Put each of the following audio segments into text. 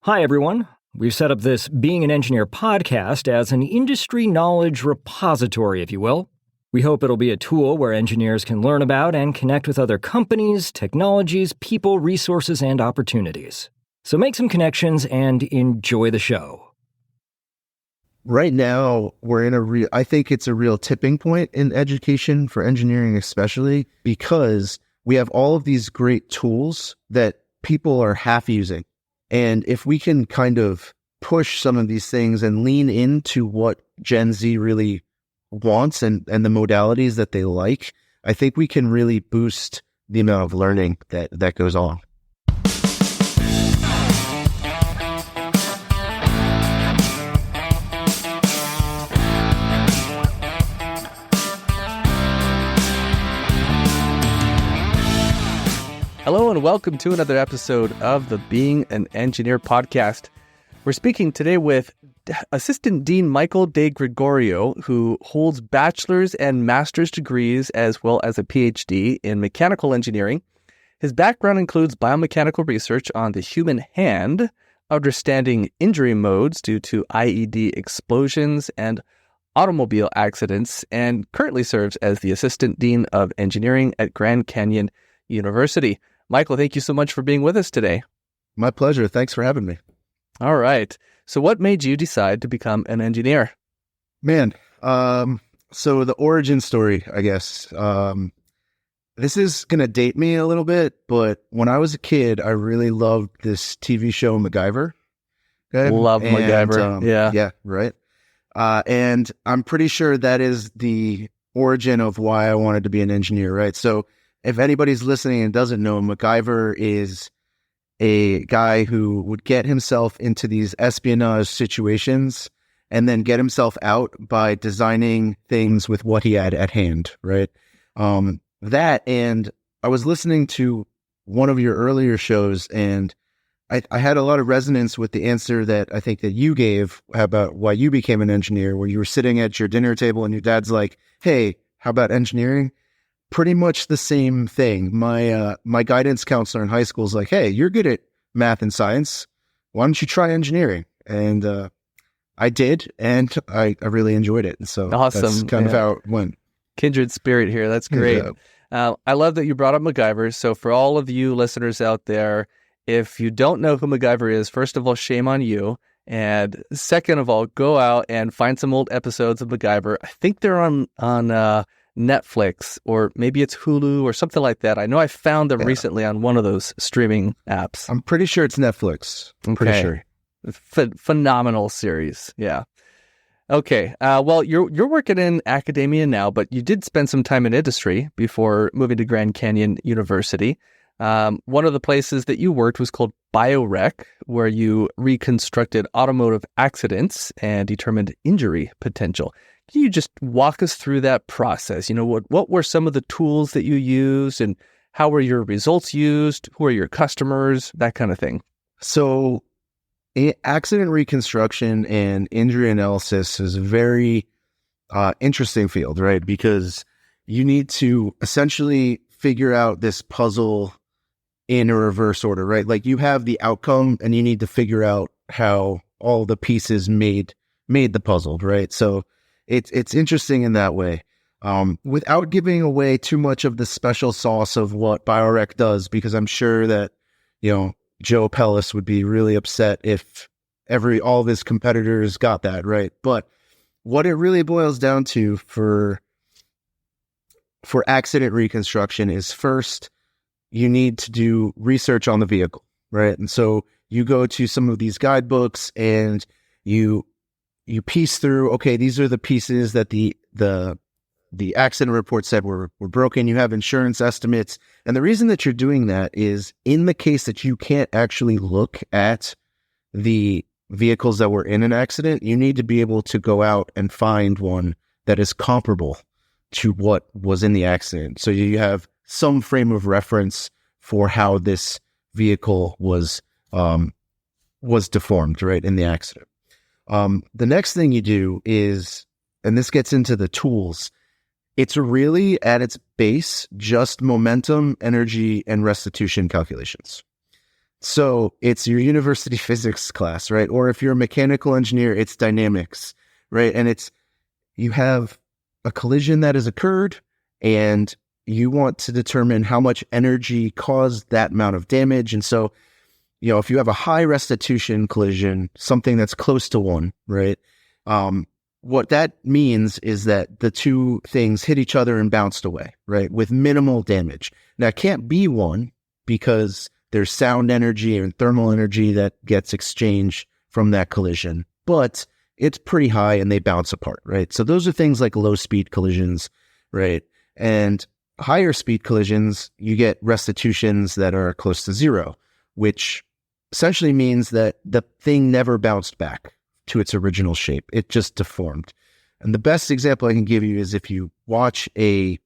Hi, everyone. We've set up this Being an Engineer podcast as an industry knowledge repository, if you will. We hope it'll be a tool where engineers can learn about and connect with other companies, technologies, people, resources, and opportunities. So make some connections and enjoy the show. Right now, we're in I think it's a real tipping point in education for engineering, especially because we have all of these great tools that people are half using. And if we can kind of push some of these things and lean into what Gen Z really wants and the modalities that they like, I think we can really boost the amount of learning that goes on. Hello and welcome to another episode of the Being an Engineer podcast. We're speaking today with Assistant Dean Michael de Gregorio, who holds bachelor's and master's degrees as well as a PhD in mechanical engineering. His background includes biomechanical research on the human hand, understanding injury modes due to IED explosions and automobile accidents, and currently serves as the Assistant Dean of Engineering at Grand Canyon University. Michael, thank you so much for being with us today. My pleasure. Thanks for having me. All right. So what made you decide to become an engineer? Man, so the origin story, I guess. This is going to date me a little bit, but when I was a kid, I really loved this TV show, MacGyver. Okay? Love MacGyver. Yeah, right. And I'm pretty sure that is the origin of why I wanted to be an engineer, right? So if anybody's listening and doesn't know, MacGyver is a guy who would get himself into these espionage situations and then get himself out by designing things with what he had at hand, right? That, and I was listening to one of your earlier shows, and I had a lot of resonance with the answer that I think that you gave about why you became an engineer, where you were sitting at your dinner table and your dad's like, hey, how about engineering? Pretty much the same thing. My guidance counselor in high school is like, hey, you're good at math and science. Why don't you try engineering? And I did, and I really enjoyed it. And so awesome. That's kind of how it went. Kindred spirit here. That's great. Yeah. I love that you brought up MacGyver. So for all of you listeners out there, if you don't know who MacGyver is, first of all, shame on you. And second of all, go out and find some old episodes of MacGyver. I think they're on Netflix, or maybe it's Hulu or something like that. I know I found them recently on one of those streaming apps. I'm pretty sure it's Netflix. I'm pretty sure. Phenomenal series. Yeah. Okay. Well, you're working in academia now, but you did spend some time in industry before moving to Grand Canyon University. One of the places that you worked was called BioRec, where you reconstructed automotive accidents and determined injury potential. Can you just walk us through that process? You know, what were some of the tools that you used, and how were your results used? Who are your customers? That kind of thing. So accident reconstruction and injury analysis is a very interesting field, right? Because you need to essentially figure out this puzzle in a reverse order, right? Like you have the outcome and you need to figure out how all the pieces made the puzzle, right? So it's interesting in that way. Without giving away too much of the special sauce of what BioRec does, because I'm sure that, you know, Joe Pellis would be really upset if all of his competitors got that, right? But what it really boils down to for accident reconstruction is, first, you need to do research on the vehicle, right? And so you go to some of these guidebooks and you piece through, okay, these are the pieces that the accident report said were broken. You have insurance estimates. And the reason that you're doing that is, in the case that you can't actually look at the vehicles that were in an accident, you need to be able to go out and find one that is comparable to what was in the accident. So you have some frame of reference for how this vehicle was deformed, right, in the accident. The next thing you do is, and this gets into the tools, it's really at its base just momentum, energy, and restitution calculations. So it's your university physics class, right? Or if you're a mechanical engineer, it's dynamics, right? And you have a collision that has occurred and you want to determine how much energy caused that amount of damage. And so, if you have a high restitution collision, something that's close to 1, right? What that means is that the two things hit each other and bounced away, right? With minimal damage. Now, it can't be 1 because there's sound energy and thermal energy that gets exchanged from that collision, but it's pretty high and they bounce apart, right? So those are things like low speed collisions, right? And higher speed collisions, you get restitutions that are close to 0, which essentially means that the thing never bounced back to its original shape. It just deformed. And the best example I can give you is if you watch a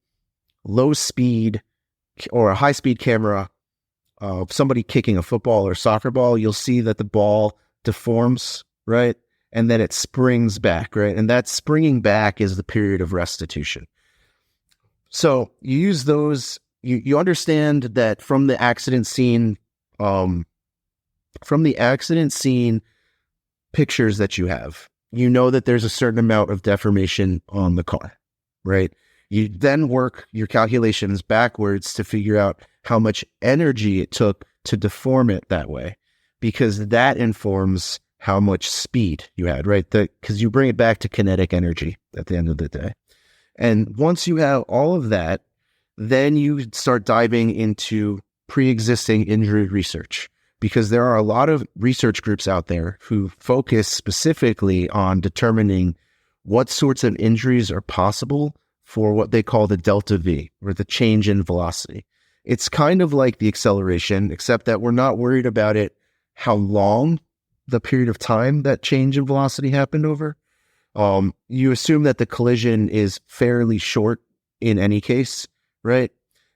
low speed or a high speed camera of somebody kicking a football or soccer ball, you'll see that the ball deforms, right? And then it springs back, right? And that springing back is the period of restitution. So you use those, you understand that from the accident scene pictures that you have, you know that there's a certain amount of deformation on the car, right? You then work your calculations backwards to figure out how much energy it took to deform it that way, because that informs how much speed you had, right? Because you bring it back to kinetic energy at the end of the day. And once you have all of that, then you start diving into pre-existing injury research, because there are a lot of research groups out there who focus specifically on determining what sorts of injuries are possible for what they call the delta V, or the change in velocity. It's kind of like the acceleration, except that we're not worried about it, how long the period of time that change in velocity happened over. You assume that the collision is fairly short in any case, right?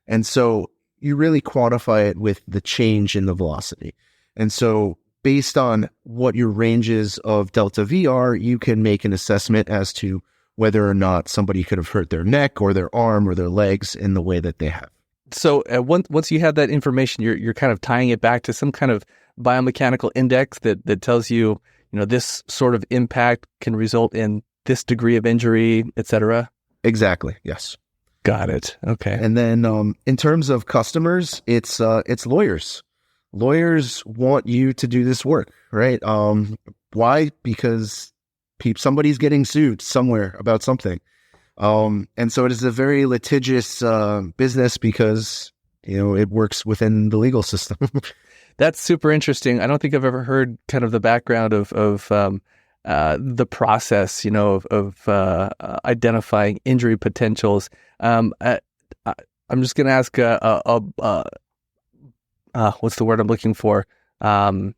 And so you really quantify it with the change in the velocity. And so based on what your ranges of delta V are, you can make an assessment as to whether or not somebody could have hurt their neck or their arm or their legs in the way that they have. So once you have that information, you're kind of tying it back to some kind of biomechanical index that tells you, this sort of impact can result in this degree of injury, et cetera? Exactly, yes. Got it. Okay. And then in terms of customers, it's lawyers. Lawyers want you to do this work, right? Why? Because somebody's getting sued somewhere about something. And so it is a very litigious business because, it works within the legal system. That's super interesting. I don't think I've ever heard kind of the background of the process, of identifying injury potentials. I'm just going to ask what's the word I'm looking for? Can't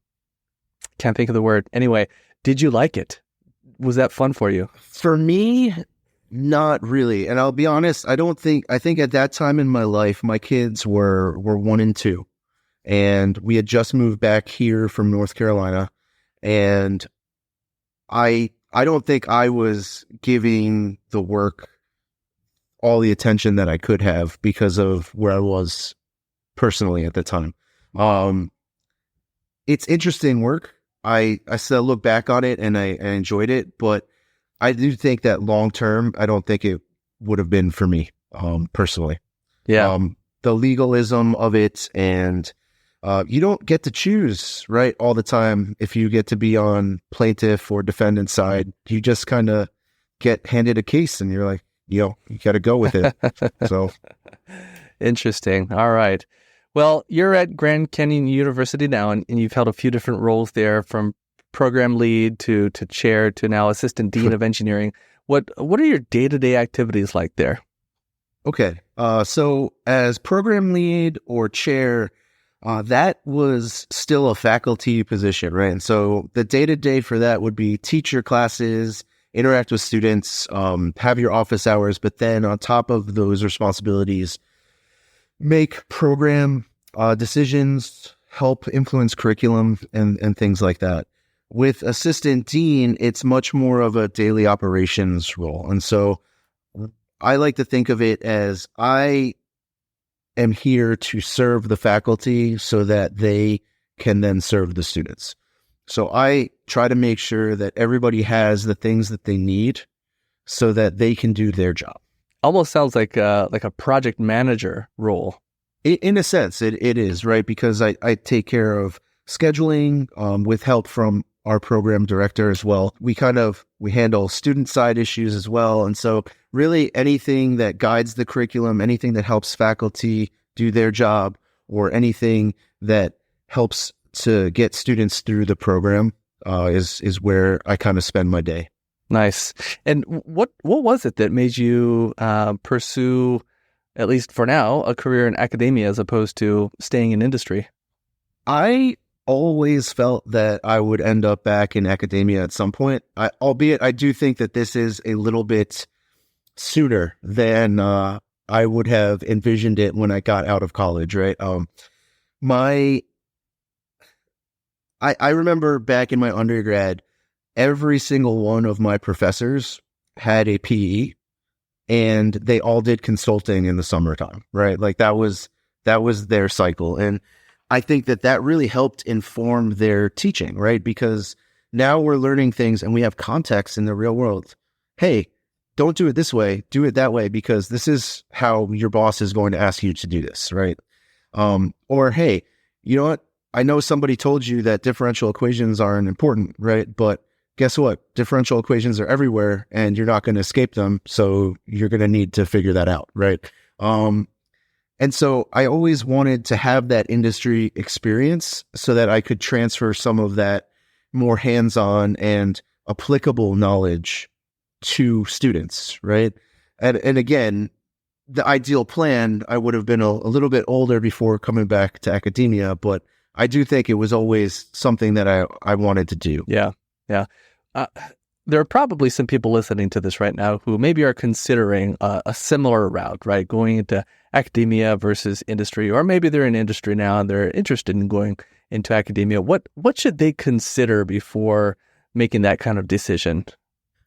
think of the word. Anyway, did you like it? Was that fun for you? For me, not really. And I'll be honest, I think at that time in my life, my kids were 1 and 2. And we had just moved back here from North Carolina. And I don't think I was giving the work all the attention that I could have because of where I was personally at the time. It's interesting work. I still look back on it and I enjoyed it, but I do think that long term, I don't think it would have been for me, personally. Yeah. The legalism of it, and you don't get to choose, right, all the time. If you get to be on plaintiff or defendant side, you just kind of get handed a case and you're like, you got to go with it. So interesting. All right. Well, you're at Grand Canyon University now, and you've held a few different roles there, from program lead to chair to now assistant dean of engineering. What are your day-to-day activities like there? Okay. So as program lead or chair, that was still a faculty position, right? And so the day-to-day for that would be teach your classes, interact with students, have your office hours, but then on top of those responsibilities, make program decisions, help influence curriculum, and things like that. With assistant dean, it's much more of a daily operations role. And so I like to think of it as I am here to serve the faculty so that they can then serve the students. So I try to make sure that everybody has the things that they need so that they can do their job. Almost sounds like a project manager role. In a sense, it is, right? Because I take care of scheduling with help from our program director as well. We handle student side issues as well. And so really anything that guides the curriculum, anything that helps faculty do their job, or anything that helps to get students through the program is where I kind of spend my day. Nice. And what was it that made you pursue, at least for now, a career in academia as opposed to staying in industry? I always felt that I would end up back in academia at some point, albeit I do think that this is a little bit sooner than I would have envisioned it when I got out of college, right? I remember back in my undergrad, every single one of my professors had a PE, and they all did consulting in the summertime, right? Like that was their cycle. And I think that really helped inform their teaching, right? Because now we're learning things and we have context in the real world. Hey, don't do it this way, do it that way, because this is how your boss is going to ask you to do this, right? Or, hey, you know what? I know somebody told you that differential equations aren't important, right? But guess what? Differential equations are everywhere and you're not going to escape them. So you're going to need to figure that out, right? And so I always wanted to have that industry experience so that I could transfer some of that more hands-on and applicable knowledge to students, right? And again, the ideal plan, I would have been a little bit older before coming back to academia, but I do think it was always something that I wanted to do. Yeah. There are probably some people listening to this right now who maybe are considering a similar route, right? Going into academia versus industry, or maybe they're in industry now and they're interested in going into academia. What should they consider before making that kind of decision?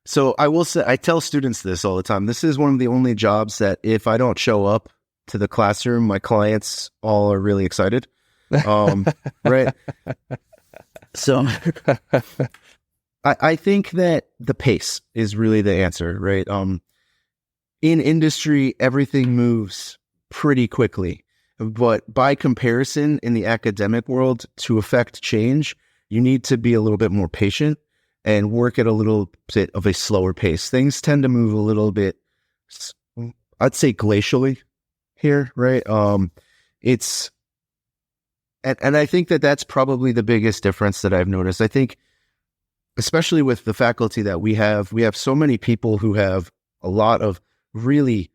So I will say, I tell students this all the time. This is one of the only jobs that if I don't show up to the classroom, my clients all are really excited. Right. So I think that the pace is really the answer, right? In industry, everything moves pretty quickly, but by comparison, in the academic world, to affect change, you need to be a little bit more patient and work at a little bit of a slower pace. Things tend to move a little bit, I'd say glacially here, right? And I think that that's probably the biggest difference that I've noticed. I think, especially with the faculty that we have so many people who have a lot of really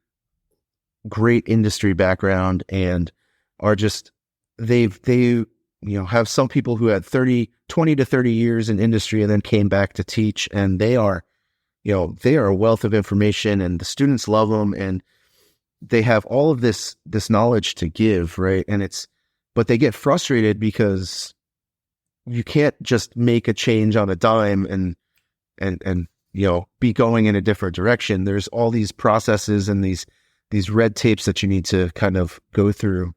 great industry background and are just, they have some people who had 20 to 30 years in industry and then came back to teach, and they are a wealth of information and the students love them and they have all of this knowledge to give, right? But they get frustrated because you can't just make a change on a dime and be going in a different direction. There's all these processes and these red tapes that you need to kind of go through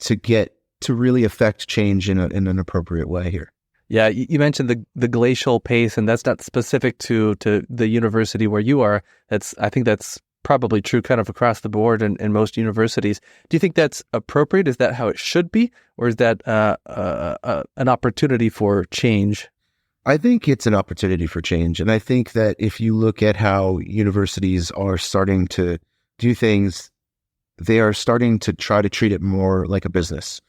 to really affect change in an appropriate way here. Yeah, you mentioned the glacial pace, and that's not specific to the university where you are. I think that's probably true kind of across the board in most universities. Do you think that's appropriate? Is that how it should be? Or is that an opportunity for change? I think it's an opportunity for change. And I think that if you look at how universities are starting to do things, they are starting to try to treat it more like a business.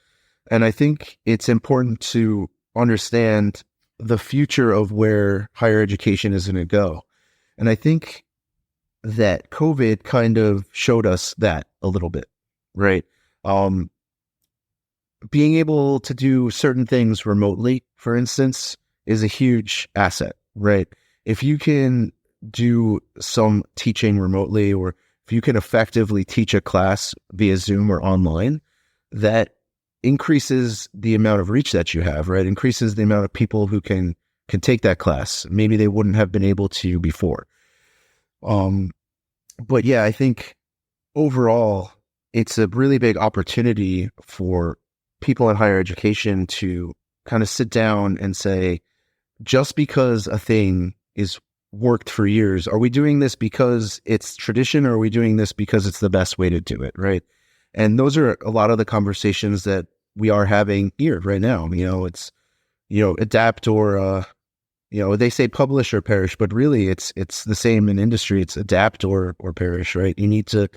And I think it's important to understand the future of where higher education is going to go. And I think that COVID kind of showed us that a little bit, right? Being able to do certain things remotely, for instance, is a huge asset, right? If you can do some teaching remotely, or if you can effectively teach a class via Zoom or online, that increases the amount of reach that you have, right? Increases the amount of people who can take that class. Maybe they wouldn't have been able to before. But yeah, I think overall, it's a really big opportunity for people in higher education to kind of sit down and say, just because a thing is worked for years, are we doing this because it's tradition, or are we doing this because it's the best way to do it, right? And those are a lot of the conversations that we are having here right now. It's, adapt or, they say publish or perish, but really it's the same in industry. It's adapt or perish, right? You need to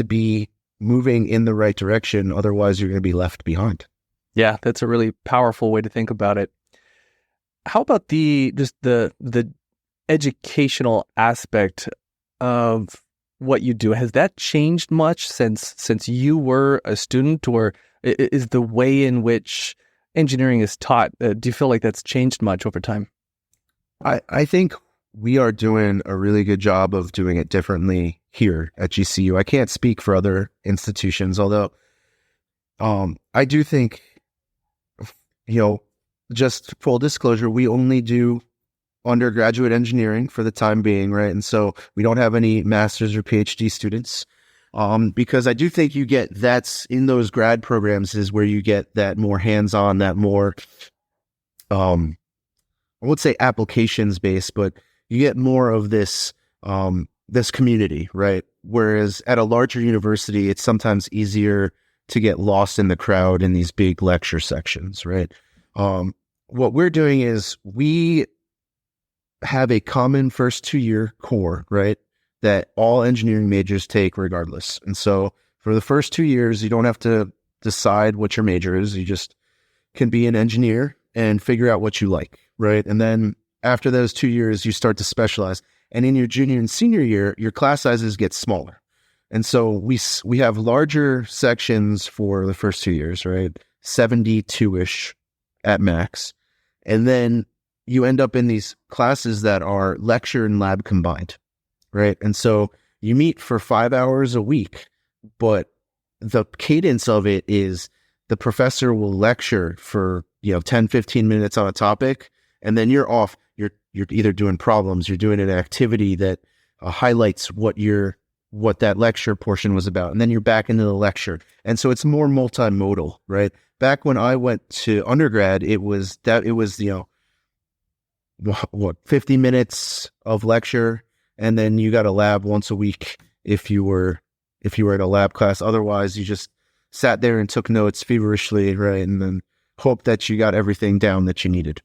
be moving in the right direction. Otherwise you're going to be left behind. Yeah, that's a really powerful way to think about it. How about the educational aspect of what you do? Has that changed much since you were a student, or is the way in which engineering is taught, do you feel like that's changed much over time? I think we are doing a really good job of doing it differently here at GCU. I can't speak for other institutions, although I do think, just full disclosure, we only do undergraduate engineering for the time being, right? And so we don't have any master's or PhD students, because I do think that's in those grad programs is where you get that more hands-on, that more, I won't say applications based, but you get more of this community, right? Whereas at a larger university, it's sometimes easier to get lost in the crowd in these big lecture sections, right? What we're doing is we have a common first 2-year core, right, that all engineering majors take regardless. And so for the first 2 years, you don't have to decide what your major is. You just can be an engineer and figure out what you like, right? And then after those 2 years, you start to specialize. And in your junior and senior year, your class sizes get smaller. And so we have larger sections for the first 2 years, right? 72-ish at max. And then you end up in these classes that are lecture and lab combined, right? And so you meet for 5 hours a week, but the cadence of it is the professor will lecture for 10, 15 minutes on a topic, and then you're off. You're either doing problems, you're doing an activity that highlights what that lecture portion was about, and then you're back into the lecture. And so it's more multimodal, right? Back when I went to undergrad, it was 50 minutes of lecture, and then you got a lab once a week if you were in a lab class. Otherwise, you just sat there and took notes feverishly, right? And then hope that you got everything down that you needed.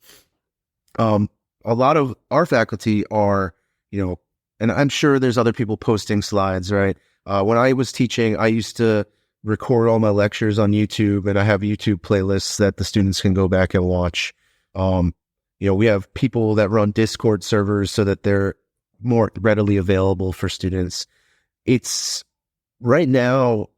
A lot of our faculty are, and I'm sure there's other people posting slides, right? When I was teaching, I used to record all my lectures on YouTube, and I have YouTube playlists that the students can go back and watch. We have people that run Discord servers so that they're more readily available for students. It's right now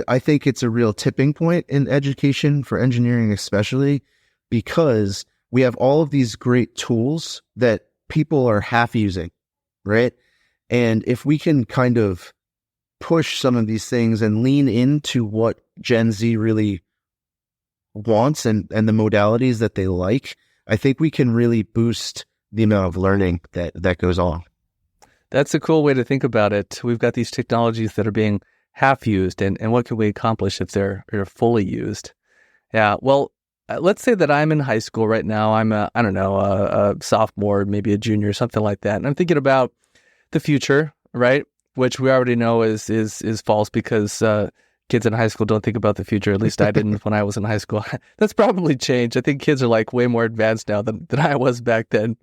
I think it's a real tipping point in education for engineering, especially because we have all of these great tools that people are half using, right? And if we can kind of push some of these things and lean into what Gen Z really wants and the modalities that they like, I think we can really boost the amount of learning that goes on. That's a cool way to think about it. We've got these technologies that are being half used, and what can we accomplish if they're fully used? Yeah, well, let's say that I'm in high school right now. I'm a sophomore, maybe a junior, something like that. And I'm thinking about the future, right? Which we already know is false, because kids in high school don't think about the future. At least I didn't when I was in high school. That's probably changed. I think kids are like way more advanced now than I was back then.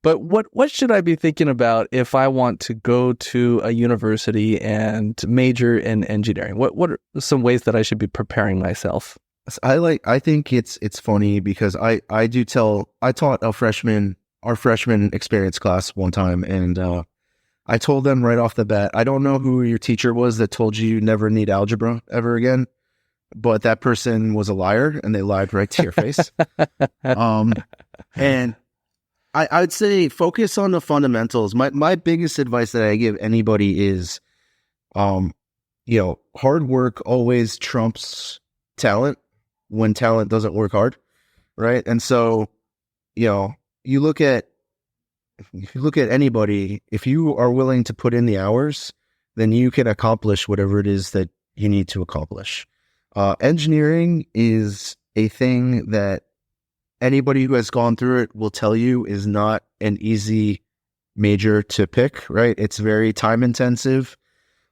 But what should I be thinking about if I want to go to a university and major in engineering? What are some ways that I should be preparing myself? I think it's funny because I taught our freshman experience class one time, and I told them right off the bat, I don't know who your teacher was that told you never need algebra ever again, but that person was a liar, and they lied right to your face. And I'd say focus on the fundamentals. My biggest advice that I give anybody is, hard work always trumps talent when talent doesn't work hard, right? And so, if you look at anybody, if you are willing to put in the hours, then you can accomplish whatever it is that you need to accomplish. Engineering is a thing that anybody who has gone through it will tell you is not an easy major to pick, right? It's very time intensive.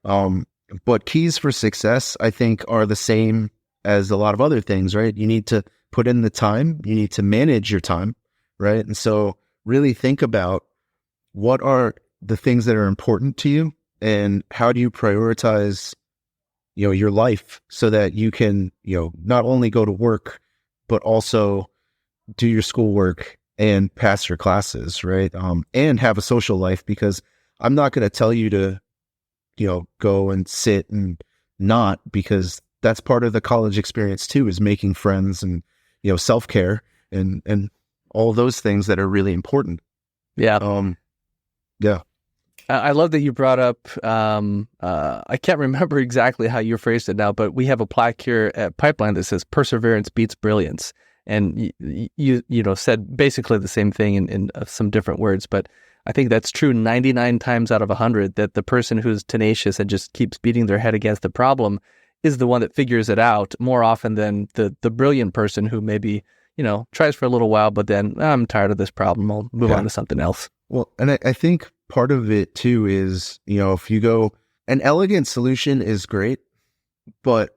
But keys for success, I think, are the same as a lot of other things, right? You need to put in the time, you need to manage your time, right? And so really think about what are the things that are important to you and how do you prioritize, your life so that you can, not only go to work, but also do your schoolwork and pass your classes, right? And have a social life, because I'm not going to tell you to, go and sit and not, because that's part of the college experience too, is making friends and, self-care and all those things that are really important. Yeah. Yeah. I love that you brought up, I can't remember exactly how you phrased it now, but we have a plaque here at Pipeline that says perseverance beats brilliance. And you said basically the same thing in some different words, but I think that's true 99 times out of 100, that the person who's tenacious and just keeps beating their head against the problem is the one that figures it out more often than the brilliant person who maybe, tries for a little while, but then I'm tired of this problem. I'll move on to something else. Well, and I think part of it too is, if you go, an elegant solution is great, but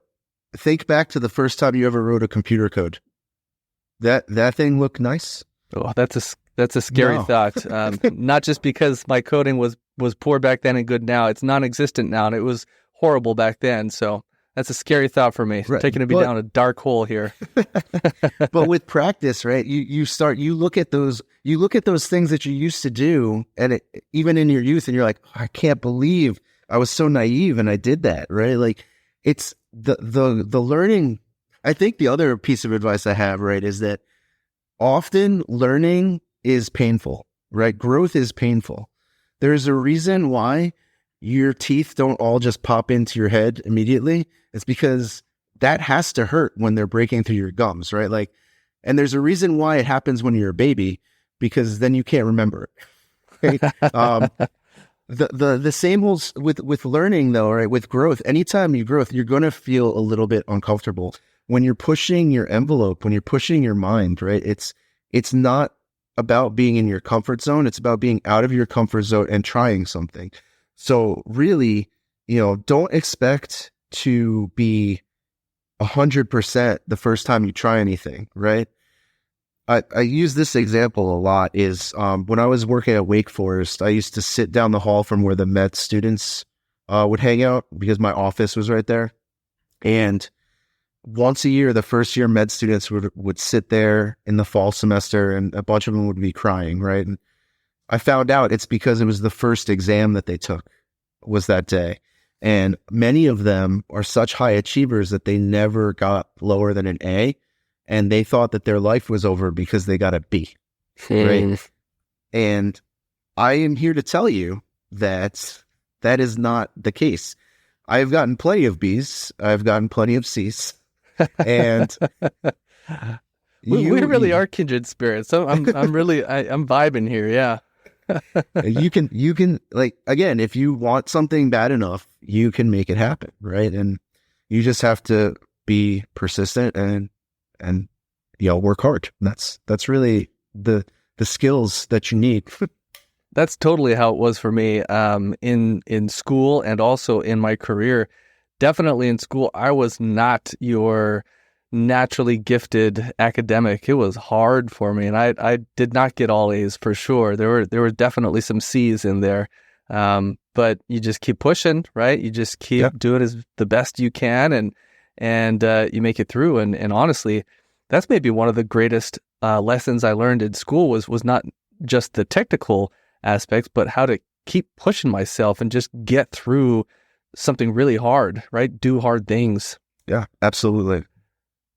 think back to the first time you ever wrote a computer code. That thing looked nice. Oh, that's a scary thought. Not just because my coding was poor back then and good now. It's non-existent now, and it was horrible back then. So that's a scary thought for me. Right. Taking me down a dark hole here. But with practice, right? You look at those things that you used to do, and even in your youth, and you're like, I can't believe I was so naive and I did that, right? Like, it's the learning. I think the other piece of advice I have, right, is that often learning is painful, right? Growth is painful. There's a reason why your teeth don't all just pop into your head immediately. It's because that has to hurt when they're breaking through your gums, right? Like, and there's a reason why it happens when you're a baby, because then you can't remember it. Right? The same holds with learning though, right? With growth, anytime you growth, you're going to feel a little bit uncomfortable when you're pushing your envelope, when you're pushing your mind, right? It's not about being in your comfort zone. It's about being out of your comfort zone and trying something. So really, don't expect to be 100% the first time you try anything, right? I use this example a lot is when I was working at Wake Forest, I used to sit down the hall from where the med students would hang out because my office was right there. And once a year, the first year med students would sit there in the fall semester, and a bunch of them would be crying, right? And I found out it's because it was the first exam that they took was that day. And many of them are such high achievers that they never got lower than an A. And they thought that their life was over because they got a B, right? And I am here to tell you that that is not the case. I've gotten plenty of Bs. I've gotten plenty of Cs. And we really are kindred spirits. So I'm vibing here. Yeah. you can like, again, if you want something bad enough, you can make it happen. Right. And you just have to be persistent and work hard. That's really the skills that you need. That's totally how it was for me in school and also in my career. Definitely in school, I was not your naturally gifted academic. It was hard for me, and I did not get all A's for sure. There were definitely some C's in there, but you just keep pushing, right? You just keep doing as the best you can, and you make it through. And honestly, that's maybe one of the greatest lessons I learned in school was not just the technical aspects, but how to keep pushing myself and just get through something really hard, right? Do hard things. Yeah, absolutely.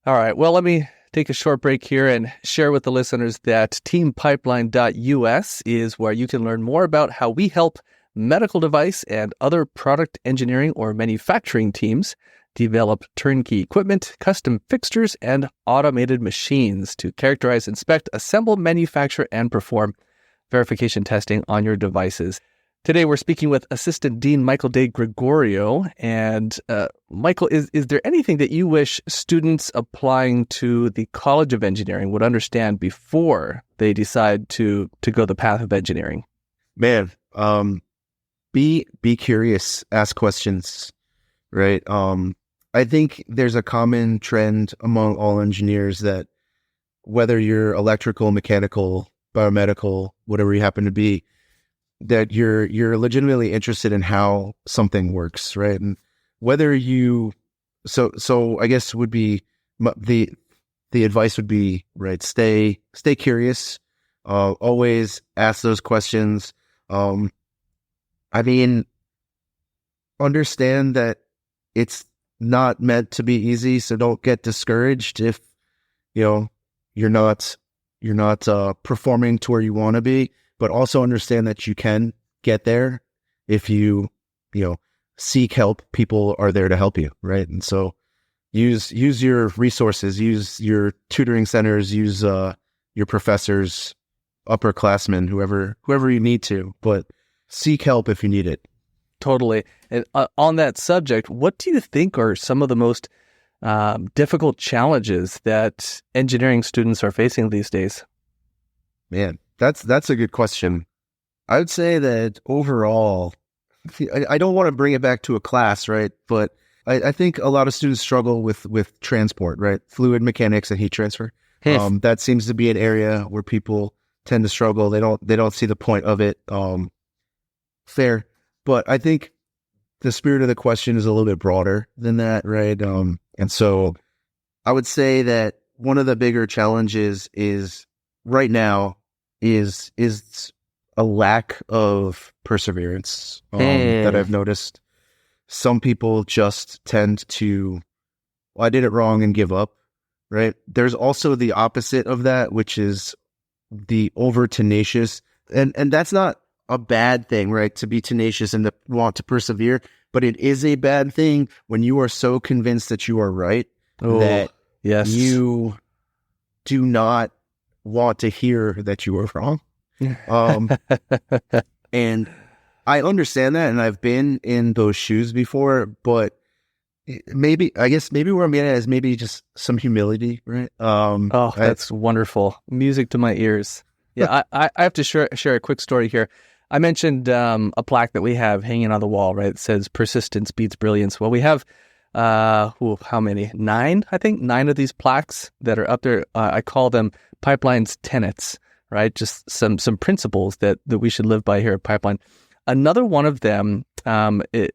All right. Well, let me take a short break here and share with the listeners that teampipeline.us is where you can learn more about how we help medical device and other product engineering or manufacturing teams develop turnkey equipment, custom fixtures, and automated machines to characterize, inspect, assemble, manufacture, and perform verification testing on your devices. Today, we're speaking with Assistant Dean Michael de Gregorio. And Michael, is there anything that you wish students applying to the College of Engineering would understand before they decide to go the path of engineering? Man, be curious, ask questions, right? I think there's a common trend among all engineers that whether you're electrical, mechanical, biomedical, whatever you happen to be, that you're legitimately interested in how something works, right? And whether you, so I guess would be the advice would be, right, stay curious, always ask those questions. I mean, understand that it's not meant to be easy, so don't get discouraged if you're not performing to where you want to be. But also understand that you can get there if you seek help. People are there to help you, right? And so use your resources, use your tutoring centers, use your professors, upperclassmen, whoever you need to, but seek help if you need it. Totally. And on that subject, what do you think are some of the most difficult challenges that engineering students are facing these days? Man, that's a good question. I would say that overall, I don't want to bring it back to a class, right? But I think a lot of students struggle with transport, right? Fluid mechanics and heat transfer. That seems to be an area where people tend to struggle. They don't see the point of it. Fair, but I think the spirit of the question is a little bit broader than that, right? And so I would say that one of the bigger challenges is right now is a lack of perseverance that I've noticed. Some people just tend to, well, I did it wrong and give up, right? There's also the opposite of that, which is the over tenacious. And that's not a bad thing, right? To be tenacious and to want to persevere, but it is a bad thing when you are so convinced that you are right that you do not want to hear that you were wrong. And I understand that, and I've been in those shoes before, but maybe where I'm getting at is maybe just some humility, right? That's wonderful. Music to my ears. Yeah, I have to share a quick story here. I mentioned a plaque that we have hanging on the wall, right? It says persistence beats brilliance. Well, we have how many? 9, I think. 9 of these plaques that are up there. I call them Pipeline's tenets, right? Just some principles that we should live by here at Pipeline. Another one of them, it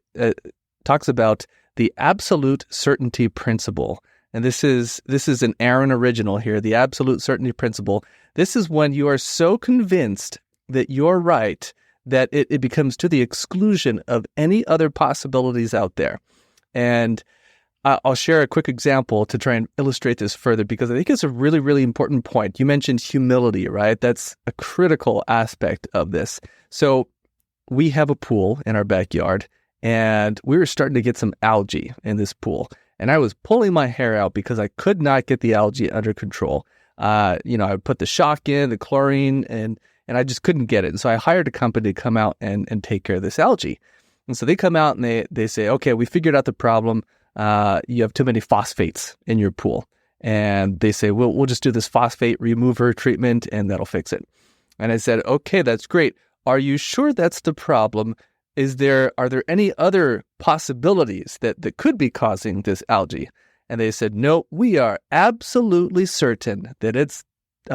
talks about the absolute certainty principle. And this is an Aaron original here, the absolute certainty principle. This is when you are so convinced that you're right that it becomes to the exclusion of any other possibilities out there. And I'll share a quick example to try and illustrate this further, because I think it's a really, really important point. You mentioned humility, right? That's a critical aspect of this. So we have a pool in our backyard, and we were starting to get some algae in this pool. And I was pulling my hair out because I could not get the algae under control. I would put the shock in, the chlorine, and I just couldn't get it. And so I hired a company to come out and take care of this algae. And so they come out and they say, okay, we figured out the problem. You have too many phosphates in your pool. And they say, we'll just do this phosphate remover treatment and that'll fix it. And I said, okay, that's great. Are you sure that's the problem? Are there any other possibilities that could be causing this algae? And they said, no, we are absolutely certain that its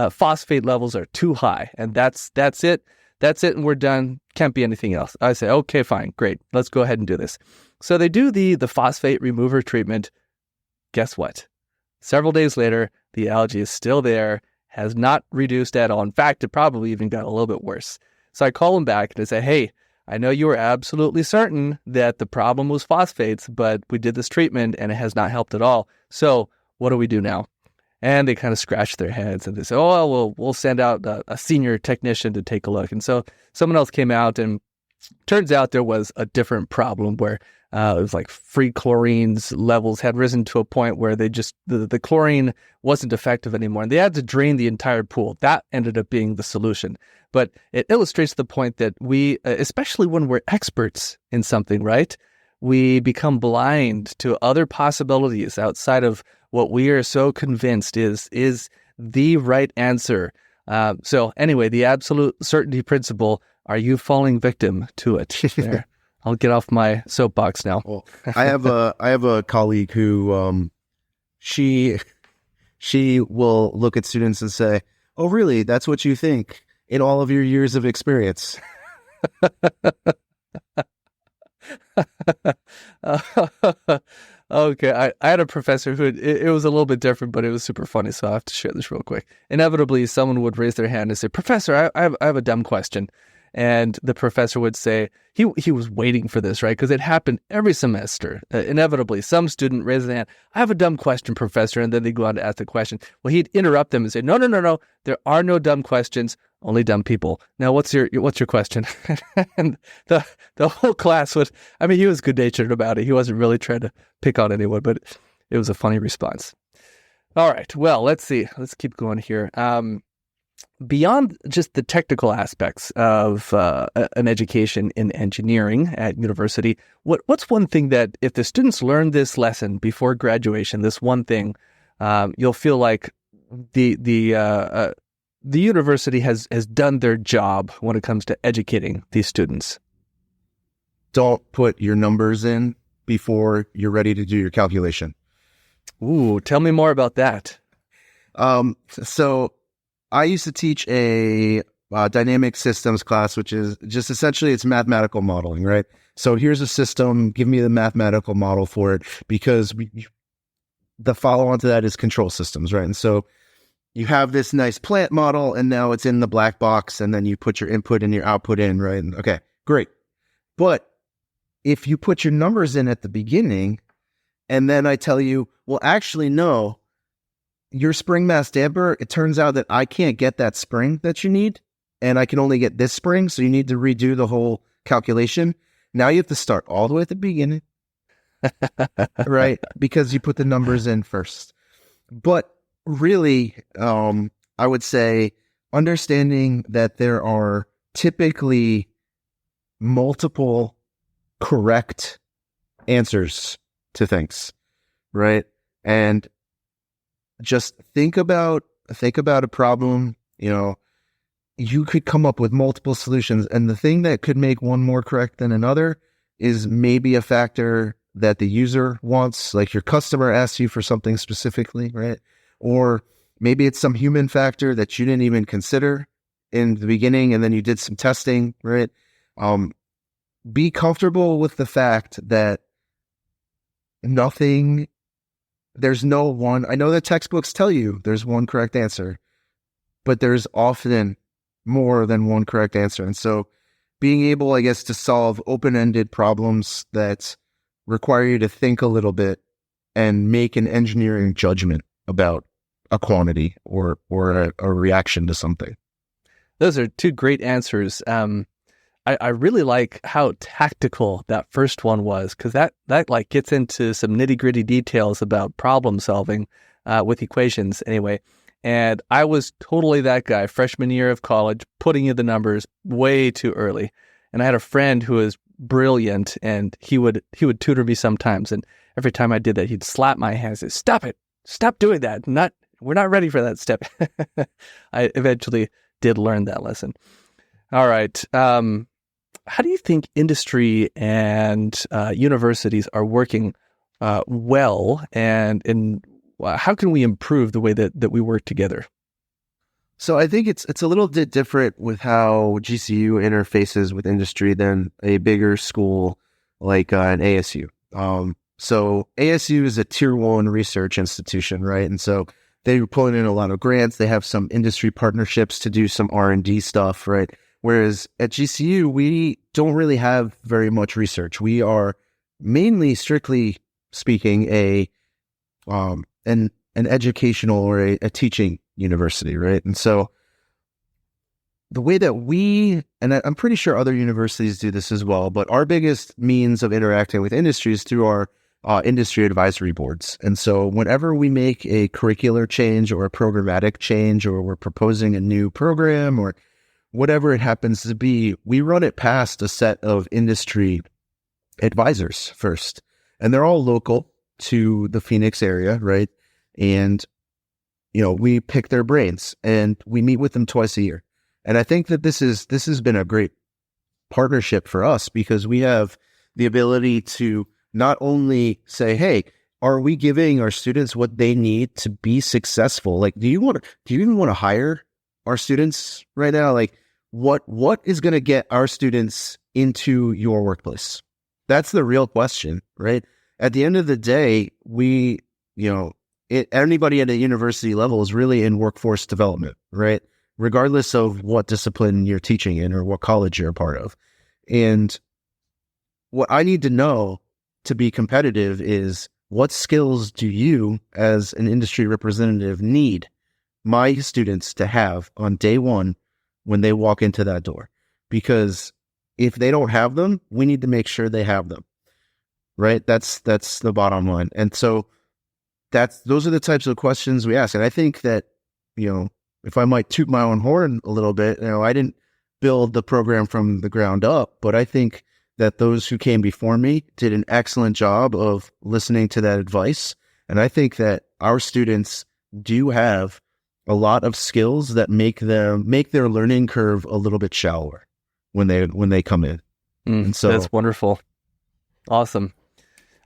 phosphate levels are too high. And that's it. That's it. And we're done. Can't be anything else. I say, okay, fine, great. Let's go ahead and do this. So they do the phosphate remover treatment. Guess what? Several days later, the algae is still there, has not reduced at all. In fact, it probably even got a little bit worse. So I call them back and I say, hey, I know you were absolutely certain that the problem was phosphates, but we did this treatment and it has not helped at all. So what do we do now? And they kind of scratch their heads and they say, oh, well, we'll send out a senior technician to take a look. And so someone else came out, and turns out there was a different problem where It was like free chlorine's levels had risen to a point where they just the chlorine wasn't effective anymore, and they had to drain the entire pool. That ended up being the solution. But it illustrates the point that we, especially when we're experts in something, right? We become blind to other possibilities outside of what we are so convinced is the right answer. So anyway, the absolute certainty principle. Are you falling victim to it? There. I'll get off my soapbox now. Well, I have a colleague who she will look at students and say, "Oh, really? That's what you think in all of your years of experience?" Okay, I had a professor who it was a little bit different, but it was super funny. So I have to share this real quick. Inevitably, someone would raise their hand and say, "Professor, I have a dumb question." And the professor would say, he was waiting for this, right? Because it happened every semester. Inevitably, some student raises their hand. "I have a dumb question, professor." And then they go on to ask the question. Well, he'd interrupt them and say, No. There are no dumb questions, only dumb people. Now, what's your question? And the whole class would, I mean, he was good-natured about it. He wasn't really trying to pick on anyone, but it was a funny response. All right. Well, let's see. Let's keep going here. Beyond just the technical aspects of an education in engineering at university, what's one thing that if the students learn this lesson before graduation, this one thing, you'll feel like the university has done their job when it comes to educating these students? Don't put your numbers in before you're ready to do your calculation. Ooh, tell me more about that. So I used to teach a dynamic systems class, which is just essentially it's mathematical modeling, right? So here's a system, give me the mathematical model for it, because the follow-on to that is control systems, right? And so you have this nice plant model, and now it's in the black box, and then you put your input and your output in, right? And okay, great. But if you put your numbers in at the beginning, and then I tell you, well, actually, no, your spring mass damper, it turns out that I can't get that spring that you need, and I can only get this spring, so you need to redo the whole calculation. Now you have to start all the way at the beginning, right? Because you put the numbers in first. But really, I would say understanding that there are typically multiple correct answers to things, right? And just think about a problem, you could come up with multiple solutions. And the thing that could make one more correct than another is maybe a factor that the user wants, like your customer asks you for something specifically, right? Or maybe it's some human factor that you didn't even consider in the beginning, and then you did some testing, right? Be comfortable with the fact that there's no one, I know that textbooks tell you there's one correct answer, but there's often more than one correct answer. And so being able, I guess, to solve open-ended problems that require you to think a little bit and make an engineering judgment about a quantity or a reaction to something. Those are two great answers. I really like how tactical that first one was, because that like gets into some nitty-gritty details about problem solving with equations anyway. And I was totally that guy, freshman year of college, putting in the numbers way too early. And I had a friend who was brilliant, and he would tutor me sometimes. And every time I did that, he'd slap my hands and say, "Stop it! Stop doing that! We're not ready for that step." I eventually did learn that lesson. All right. How do you think industry and universities are working well, and how can we improve the way that we work together? So I think it's a little bit different with how GCU interfaces with industry than a bigger school like an ASU. So ASU is a tier 1 research institution, right? And so they're pulling in a lot of grants. They have some industry partnerships to do some R&D stuff, right? Whereas at GCU, we don't really have very much research. We are mainly, strictly speaking, an educational or a teaching university, right? And so the way that we, and I'm pretty sure other universities do this as well, but our biggest means of interacting with industry is through our industry advisory boards. And so whenever we make a curricular change or a programmatic change, or we're proposing a new program or whatever it happens to be, we run it past a set of industry advisors first. And they're all local to the Phoenix area, right? And, we pick their brains and we meet with them twice a year. And I think that this has been a great partnership for us, because we have the ability to not only say, hey, are we giving our students what they need to be successful? Like, do you even want to hire our students right now? Like, what is going to get our students into your workplace? That's the real question, right? At the end of the day, anybody at a university level is really in workforce development, right? Regardless of what discipline you're teaching in or what college you're a part of. And what I need to know to be competitive is, what skills do you as an industry representative need my students to have on day one when they walk into that door? Because if they don't have them, we need to make sure they have them, right? That's the bottom line. And so those are the types of questions we ask. And I think that, if I might toot my own horn a little bit, I didn't build the program from the ground up, but I think that those who came before me did an excellent job of listening to that advice. And I think that our students do have a lot of skills that make their learning curve a little bit shallower when they come in. And so that's wonderful. Awesome.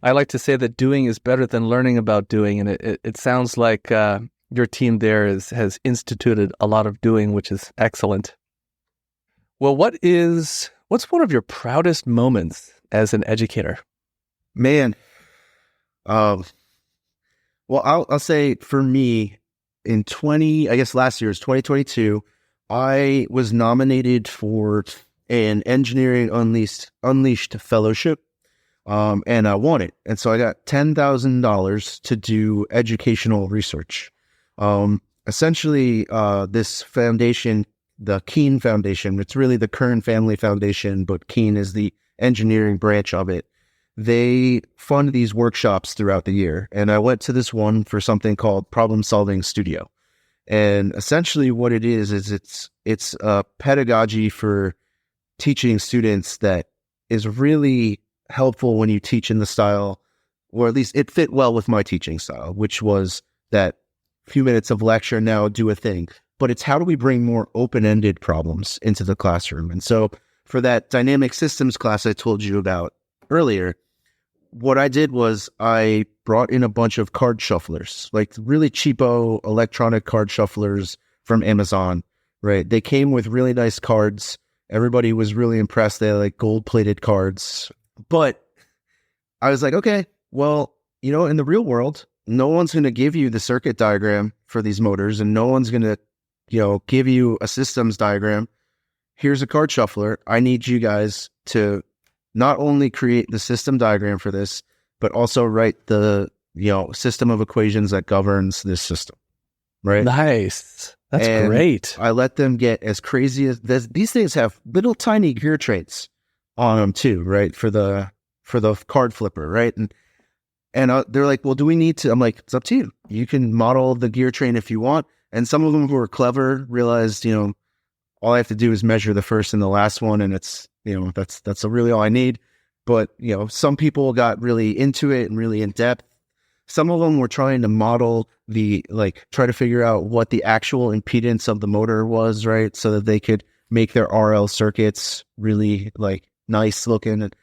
I like to say that doing is better than learning about doing. And it sounds like your team there has instituted a lot of doing, which is excellent. Well, what's one of your proudest moments as an educator? Man, well, I'll say for me, last year is 2022, I was nominated for an Engineering Unleashed fellowship, and I won it. And so I got $10,000 to do educational research. Essentially, this foundation, the Keene Foundation, it's really the Kern Family Foundation, but Keene is the engineering branch of it. They fund these workshops throughout the year. And I went to this one for something called Problem Solving Studio. And essentially what it is it's a pedagogy for teaching students that is really helpful when you teach in the style, or at least it fit well with my teaching style, which was that few minutes of lecture, now do a thing. But it's how do we bring more open-ended problems into the classroom? And so for that dynamic systems class I told you about earlier, what I did was I brought in a bunch of card shufflers, like really cheapo electronic card shufflers from Amazon, right? They came with really nice cards. Everybody was really impressed. They had like gold-plated cards. But I was like, okay, well, in the real world, no one's going to give you the circuit diagram for these motors, and no one's going to, give you a systems diagram. Here's a card shuffler. I need you guys to not only create the system diagram for this, but also write the, system of equations that governs this system. Right? Nice. That's great. I let them get as crazy as this. These things have little tiny gear trains on them too, right? For the card flipper, right? And they're like, well, do we need to? I'm like, it's up to you. You can model the gear train if you want. And some of them who are clever realized, all I have to do is measure the first and the last one, and it's, that's really all I need. But, some people got really into it and really in depth. Some of them were trying to model try to figure out what the actual impedance of the motor was, right? So that they could make their RL circuits really nice looking. And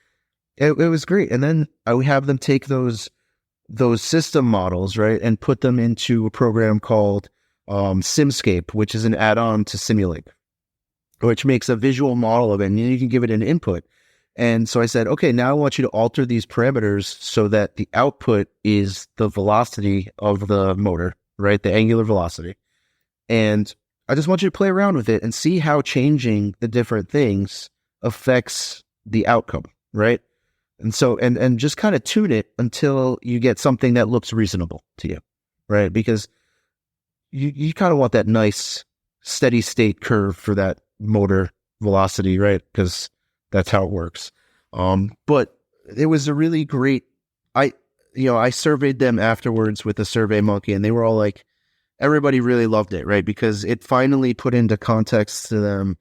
it was great. And then I would have them take those system models, right, and put them into a program called Simscape, which is an add-on to Simulink, which makes a visual model of it, and you can give it an input. And so I said, okay, now I want you to alter these parameters so that the output is the velocity of the motor, right, the angular velocity. And I just want you to play around with it and see how changing the different things affects the outcome, right? And so, and just kind of tune it until you get something that looks reasonable to you, right? Because you kind of want that nice steady state curve for that motor velocity, right? Because that's how it works. But it was a really great, I surveyed them afterwards with a Survey Monkey, and they were all like, everybody really loved it, right? Because it finally put into context to them,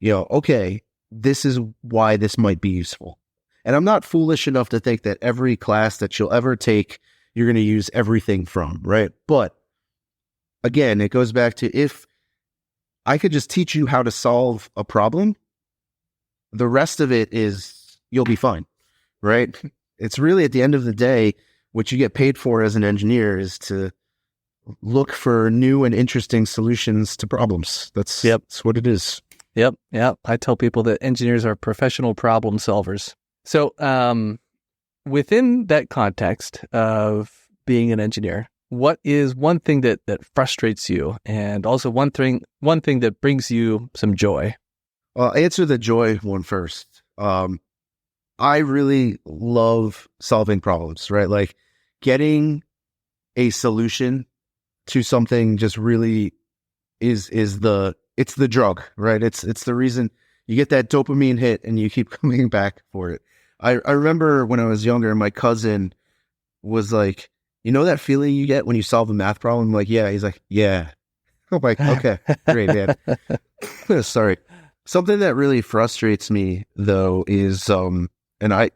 okay, this is why this might be useful. And I'm not foolish enough to think that every class that you'll ever take, you're going to use everything from, right? But again, it goes back to, if I could just teach you how to solve a problem, the rest of it is, you'll be fine, right? It's really, at the end of the day, what you get paid for as an engineer is to look for new and interesting solutions to problems. That's what it is. Yep. I tell people that engineers are professional problem solvers. So within that context of being an engineer, what is one thing that frustrates you, and also one thing that brings you some joy? I'll answer the joy one first. I really love solving problems, right? Like, getting a solution to something just really is the drug, right? It's the reason you get that dopamine hit and you keep coming back for it. I remember when I was younger, my cousin was like, that feeling you get when you solve a math problem? I'm like, yeah. He's like, yeah. I'm like, okay, great, man. Sorry. Something that really frustrates me though is, and I,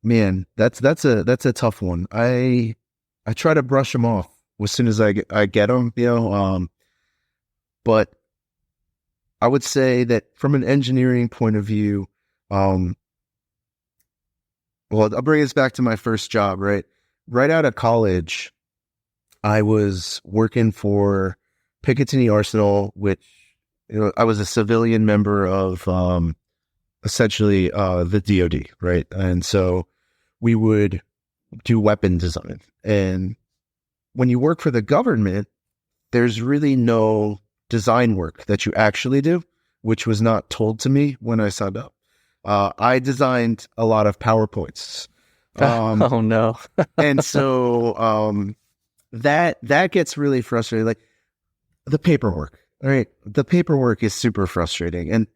man, that's a tough one. I try to brush them off as soon as I get them, but I would say that from an engineering point of view, well, I'll bring us back to my first job, right? Right out of college, I was working for Picatinny Arsenal, which, I was a civilian member of, essentially, the DoD, right? And so we would do weapon design. And when you work for the government, there's really no design work that you actually do, which was not told to me when I signed up. I designed a lot of PowerPoints. Oh no. And so that gets really frustrating. Like, the paperwork, right? The paperwork is super frustrating. And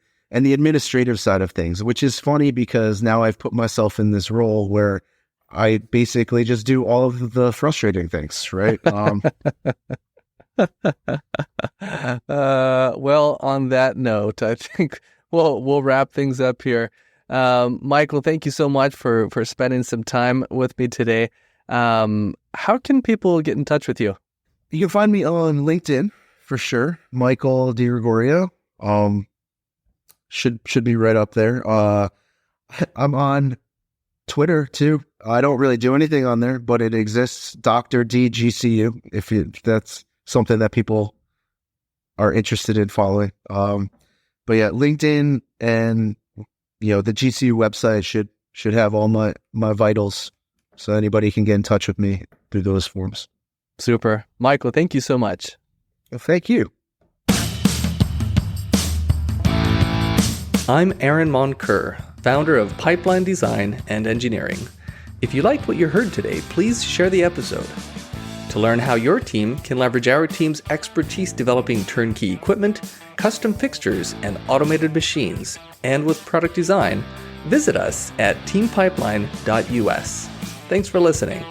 the administrative side of things, which is funny because now I've put myself in this role where I basically just do all of the frustrating things, right? Well, on that note, I think we'll wrap things up here. Michael, thank you so much for spending some time with me today. How can people get in touch with you? You can find me on LinkedIn for sure. Michael Di Gregorio. Should be right up there. I'm on Twitter too. I don't really do anything on there, but it exists. Dr. DGCU, if that's something that people are interested in following. But yeah, LinkedIn and the GCU website should have all my vitals, so anybody can get in touch with me through those forms. Super. Michael, thank you so much. Well, thank you. I'm Aaron Monker, founder of Pipeline Design and Engineering. If you liked what you heard today, please share the episode. To learn how your team can leverage our team's expertise developing turnkey equipment, custom fixtures, and automated machines, and with product design, visit us at teampipeline.us. Thanks for listening.